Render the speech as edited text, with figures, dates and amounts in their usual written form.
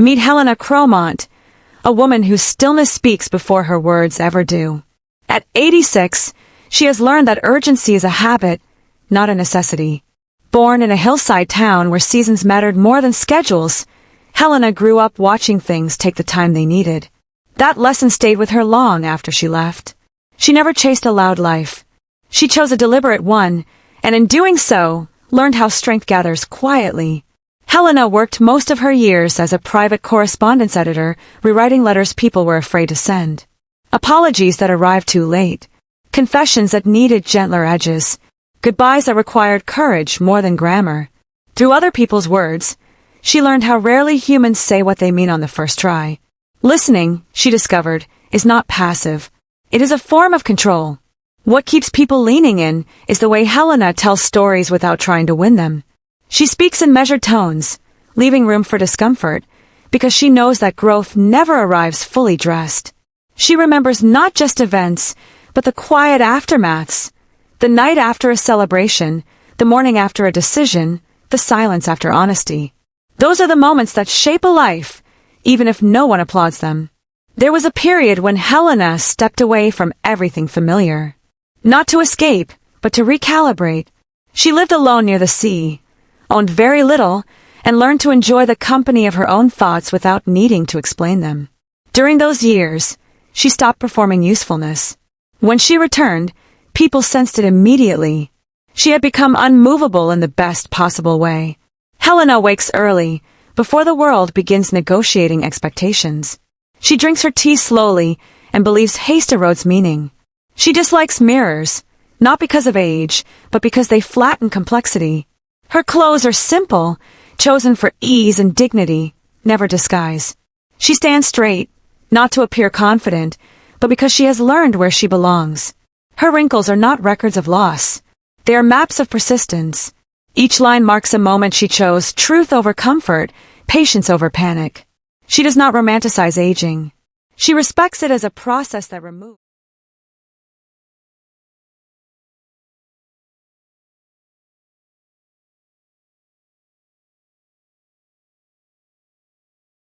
Meet Helena Cromont, a woman whose stillness speaks before her words ever do. At 86, she has learned that urgency is a habit, not a necessity. Born in a hillside town where seasons mattered more than schedules, Helena grew up watching things take the time they needed. That lesson stayed with her long after she left. She never chased a loud life. She chose a deliberate one, and in doing so, learned how strength gathers quietly. Helena worked most of her years as a private correspondence editor, rewriting letters people were afraid to send. Apologies that arrived too late. Confessions that needed gentler edges. Goodbyes that required courage more than grammar. Through other people's words, she learned how rarely humans say what they mean on the first try. Listening, she discovered, is not passive. It is a form of control. What keeps people leaning in is the way Helena tells stories without trying to win them. She speaks in measured tones, leaving room for discomfort, because she knows that growth never arrives fully dressed. She remembers not just events, but the quiet aftermaths. The night after a celebration, the morning after a decision, the silence after honesty. Those are the moments that shape a life, even if no one applauds them. There was a period when Helena stepped away from everything familiar. Not to escape, but to recalibrate. She lived alone near the sea, owned very little, and learned to enjoy the company of her own thoughts without needing to explain them. During those years, she stopped performing usefulness. When she returned, people sensed it immediately. She had become unmovable in the best possible way. Helena wakes early, before the world begins negotiating expectations. She drinks her tea slowly and believes haste erodes meaning. She dislikes mirrors, not because of age, but because they flatten complexity. Her clothes are simple, chosen for ease and dignity, never disguise. She stands straight, not to appear confident, but because she has learned where she belongs. Her wrinkles are not records of loss. They are maps of persistence. Each line marks a moment she chose truth over comfort, patience over panic. She does not romanticize aging. She respects it as a process that removes